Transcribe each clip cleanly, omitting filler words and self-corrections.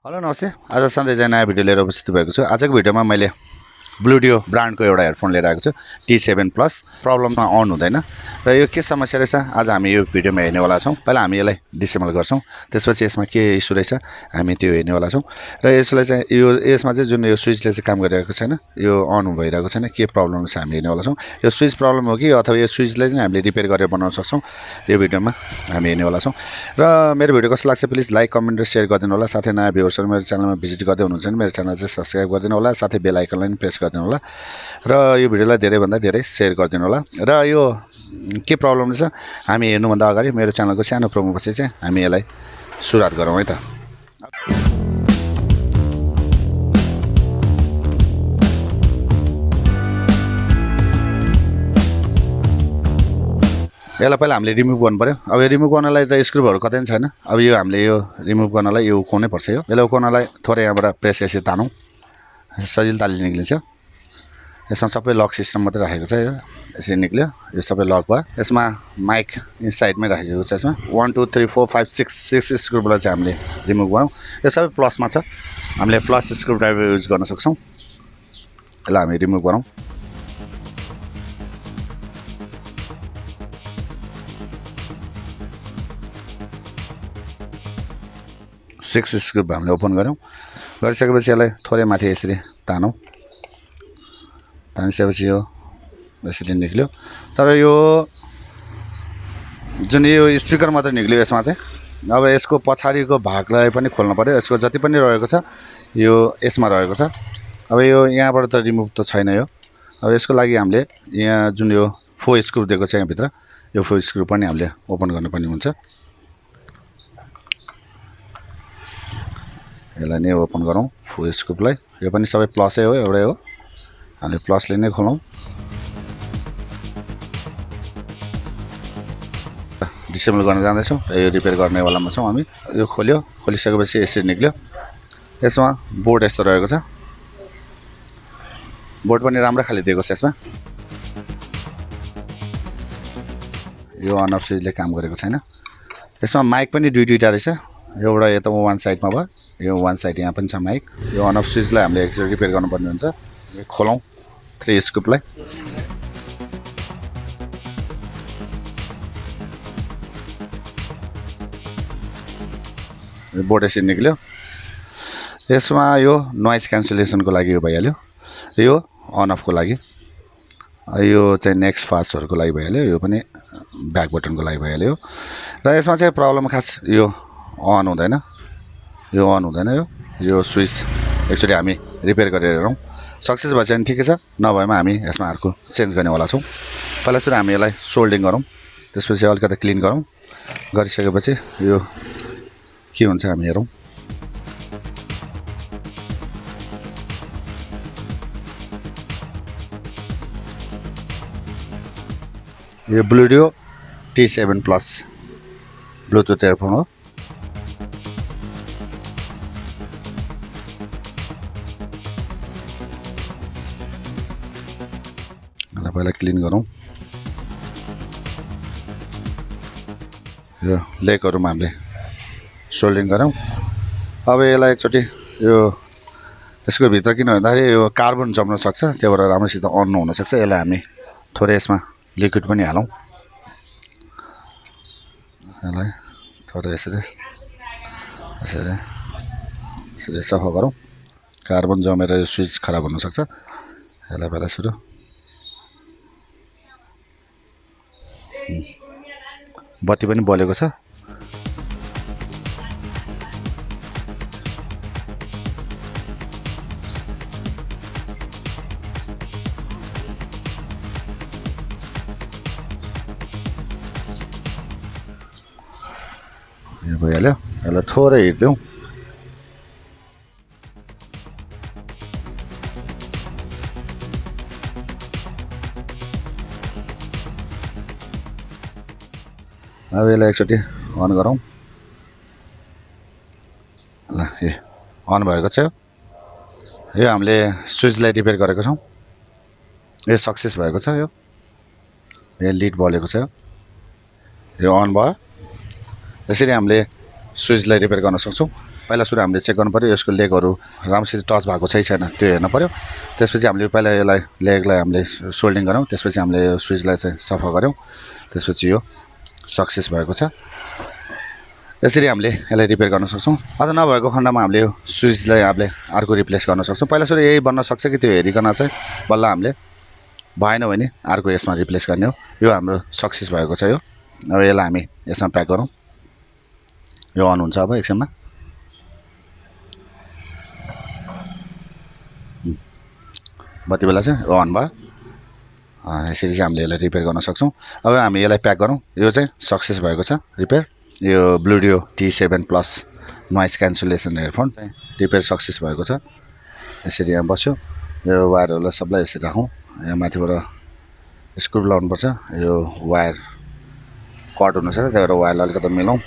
Hello नमस्ते। आज सधैँ चाहिँ नयाँ भिडियो लिएर उपस्थित भएको छु। आजको भिडियोमा मैले ब्लुडियो ब्रान्डको एउटा हेडफोन लिएर आएको छु, T7 प्लस। प्रब्लममा अन हुँदैन र यो के समस्या रहेछ आज हामी यो भिडियोमा हेर्नेवाला छौँ। पहिला हामी यसलाई डिसेबल गर्छौँ, त्यसपछि यसमा के इस्यु रहेछ हामी त्यो हेर्नेवाला छौँ। र यसलाई चाहिँ यसमा चाहिँ जुन यो स्विचले चाहिँ काम गरिरहेको छैन, यो अन भइरहेको छैन, के प्रब्लम छ हामी हेर्नेवाला छौँ। यो स्विच प्रब्लम हो कि अथवा यो स्विचलाई चाहिँ हामीले रिपेयर गरेर बनाउन सक्छौँ, यो भिडियोमा हामी हेर्नेवाला छौँ। र मेरो भिडियो कस्तो लाग्छ प्लिज लाइक कमेन्ट र सेयर गरिदिनु होला। साथै नयाँ भ्युअर्सहरू मेरो च्यानलमा भिजिट गर्दै हुनुहुन्छ भने मेरो च्यानल चाहिँ सब्स्क्राइब गरिदिनु होला, साथै बेल आइकनलाई पनि प्रेस गरिदिनु होला र यो भिडियोलाई धेरैभन्दा धेरै सेयर गरिदिनु होला। र यो के प्रब्लम रहेछ हामी हेर्नुभन्दा अगाडि मेरो च्यानलको सानो प्रोमोपछि चाहिँ हामी यसलाई सुरुवात गरौँ है त। यसलाई पहिला हामीले रिमुभ गर्नु पर्यो। अब यो रिमुभ गर्नलाई त स्क्रुहरू कतै पनि छैन। अब यो हामीले यो रिमुभ गर्नलाई यो उकाउनै पर्छ। यसलाई उकाउनलाई थोरै यहाँबाट प्रेस यसरी तानौँ, सजिलो तालले निक्लिन्छ। यसमा सबै लक सिस्टम मात्रै राखेको छ। यो यसरी निक्ल्यो, यो सबै लक भयो। यसमा माइक साइडमै राखेको छ। यसमा 1 2 3 4 5 6 स्क्रुलाई चाहिँ हामीले रिमुभ गरौँ। यो सबै प्लसमा छ, हामीले प्लस स्क्रु ड्राइभर युज गर्न सक्छौँ। यसलाई हामी रिमुभ गरौँ। 6 स्क्रु हामीले ओपन गऱ्यौँ। गरिसकेपछि यसलाई थोरै माथि यसरी तानौँ। तानिसकेपछि यो यसरी निक्ल्यो। तर यो जुन यो स्पिकर मात्रै निक्ल्यो यसमा चाहिँ। अब यसको पछाडिको भागलाई पनि खोल्नु पर्यो। यसको जति पनि रहेको छ यो यसमा रहेको छ। अब यो यहाँबाट त रिमुभ त छैन यो। अब यसको लागि हामीले यहाँ जुन यो 4 स्क्रु दिएको छ यहाँभित्र, यो 4 स्क्रु पनि हामीले ओपन गर्नुपर्ने हुन्छ। यसलाई नै ओपन गरौँ 4 स्क्रुलाई। यो पनि सबै प्लसै हो, एउटै हो। हामीले प्लसले नै खोलौँ। डिसेबल गर्न जाँदैछौँ र यो रिपेयर गर्नेवालामा छौँ हामी। यो खोल्यो, खोलिसकेपछि यसरी निक्ल्यो। यसमा बोर्ड यस्तो रहेको छ। बोर्ड पनि राम्रो खाले दिएको छ यसमा। यो अन अफ स्विचले काम गरेको छैन। यसमा माइक पनि दुईटा रहेछ। एउटा यता वान साइडमा भयो, यो वान साइड यहाँ पनि छ माइक। यो अन अफ स्विचलाई हामीले एकचोटि रिपेयर गर्नुपर्ने हुन्छ। खोलौँ 3 स्क्रुलाई। बोर्ड यसरी निक्ल्यो। यसमा यो नोइज क्यान्सलेसनको लागि यो भइहाल्यो, यो अन अफको लागि। यो चाहिँ नेक्स्ट फास्टहरूको लागि भइहाल्यो, यो पनि ब्याक बटनको लागि भइहाल्यो। र यसमा चाहिँ प्रब्लम खास यो अन हुँदैन, यो अन हुँदैन। यो स्विच एकचोटि हामी रिपेयर गरेर हेरौँ। सक्सेस भएछ भने ठिकै छ, नभएमा हामी यसमा अर्को चेन्ज गर्नेवाला छौँ। पहिला सुरु हामी यसलाई सोल्डिङ गरौँ, त्यसपछि अलिकति क्लिन गरौँ। गरिसकेपछि यो के हुन्छ हामी हेरौँ। यो ब्लुडियो T7 प्लस ब्लुटुथ हेडफोन हो। पहिला क्लिन गरौँ। यो लेगहरूमा हामीले सोल्डिङ गरौँ। अब यसलाई एकचोटि यो यसको भित्र किन भन्दाखेरि यो कार्बन जम्न सक्छ, त्यही भएर राम्रोसित अन नहुनसक्छ। यसलाई हामी थोरै यसमा लिक्विड पनि हालौँ। यसलाई थोरै यसरी यसरी यसरी सफा गरौँ। कार्बन जमेर यो स्विच खराब हुनसक्छ। यसलाई पहिला सुरु बत्ती पनि बलेको छ। यो भइहाल्यो। यसलाई थोरै हिर्दिउँ। अब यसलाई एकचोटि अन गरौँ। ल ए अन भएको छ। यो हामीले स्विचलाई रिपेयर गरेको छौँ। यो सक्सेस भएको छ। यो लिड बलेको छ। यो अन भयो। यसरी हामीले स्विचलाई रिपेयर गर्न सक्छौँ। पहिला सुरु हामीले चेक गर्नु पर्यो यसको लेगहरु राम्रोसित टच भएको छैन त्यो हेर्न पर्यो त्यसपछि हामीले पहिला यसलाई लेगलाई हामीले सोल्डिङ गरौँ त्यसपछि हामीले स्विचलाई चाहिँ सफा गरौँ त्यसपछि यो सक्सेस भएको छ यसरी हामीले यसलाई रिपेयर गर्न सक्छौं अझ नभएको खण्डमा हामीले यो स्विचलाई हामीले अर्को रिप्लेस गर्न सक्छौं पहिला सुरु यही बन्न सक्छ कि त्यो हेरिकन चाहिँ बल्ल हामीले भएन भने अर्को यसमा रिप्लेस गर्ने हो यो हाम्रो सक्सेस भएको छ यो अब यसलाई हामी यसमा प्याक गरौँ यो अन हुन्छ अब एकछिनमा बत्ती बेला चाहिँ अन भयो यसरी चाहिँ हामीले यसलाई रिपेयर गर्न सक्छौं अब हामी यसलाई प्याक गरौँ यो चाहिँ सक्सेस भएको छ रिपेयर यो ब्लुडियो T7 plus noise cancellation headphone repair success भएको छ यसरी यहाँ बस्यो यो वायरहरुलाई सबलाई यसरी राखौं यहाँ माथिबाट स्क्रू लाउनु पर्छ यो वायर कट हुन सक्छ त्यही भएर वायरलाई अलिकति मिलाउँ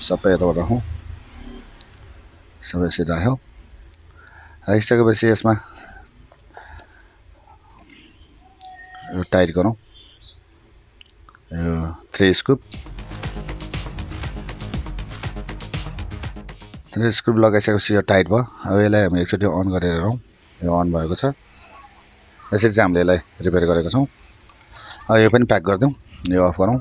सबै यताबाट राखौं सबै यसरी राख्यौ राखिसकेपछि यसमा यो टाइट गरौँ यो 3 स्क्रू लगाइसकेपछि यो टाइट भयो अब यसलाई हामी एकचोटि अन गरेर हेरौँ यो अन भएको छ यसरी चाहिँ हामीले यसलाई रिपेयर गरेका छौं अब यो पनि प्याक गर्दियौं यो अफ गरौँ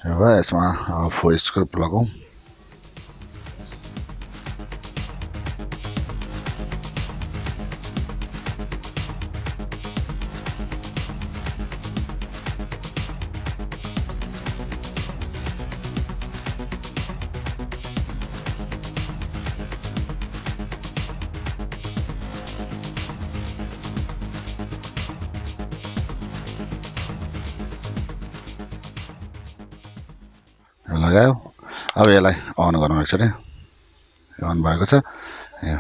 अब यसमा 4 स्क्रू लगाउँ लगायो अब यसलाई अन गरौँ एकचोटि अन भएको छ यो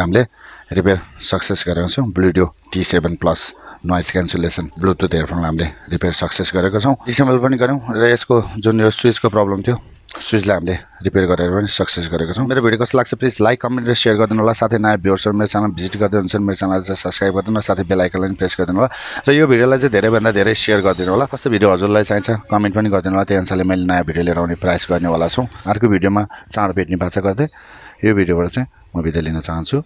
हामीले रिपेयर सक्सेस गरेका छौं ब्लुडियो T7 plus noise cancellation Bluetooth headphone हामीले रिपेयर सक्सेस गरेका छौं डिसेबल पनि गर्यौं र यसको जुन यो स्विचको प्रब्लम थियो स्विचलाई हामीले रिपेयर गरेर पनि सक्सेस गरेका छौं मेरो भिडियो कस्तो लाग्छ प्लिज लाइक कमेन्ट र शेयर गरिदिनु होला साथै नयाँ भ्युअर्सहरु मेरो च्यानल भिजिट गर्दै हुनुहुन्छ मेरो च्यानललाई चाहिँ सब्स्क्राइब गरिदिनु होला साथै बेल आइकनलाई पनि प्रेस गरिदिनु होला र यो भिडियोलाई चाहिँ धेरै भन्दा धेरै शेयर गरिदिनु होला कस्तो भिडियो हजुरलाई चाहिन्छ कमेन्ट पनि गरिदिनु होला त्यही अनुसारले मैले नयाँ भिडियो लिएर आउने प्रयास गर्नेवाला छु अर्को भिडियोमा चाँडो भेट्ने बाचा गर्दै यो भिडियोबाट चाहिँ म बिदा लिन चाहन्छु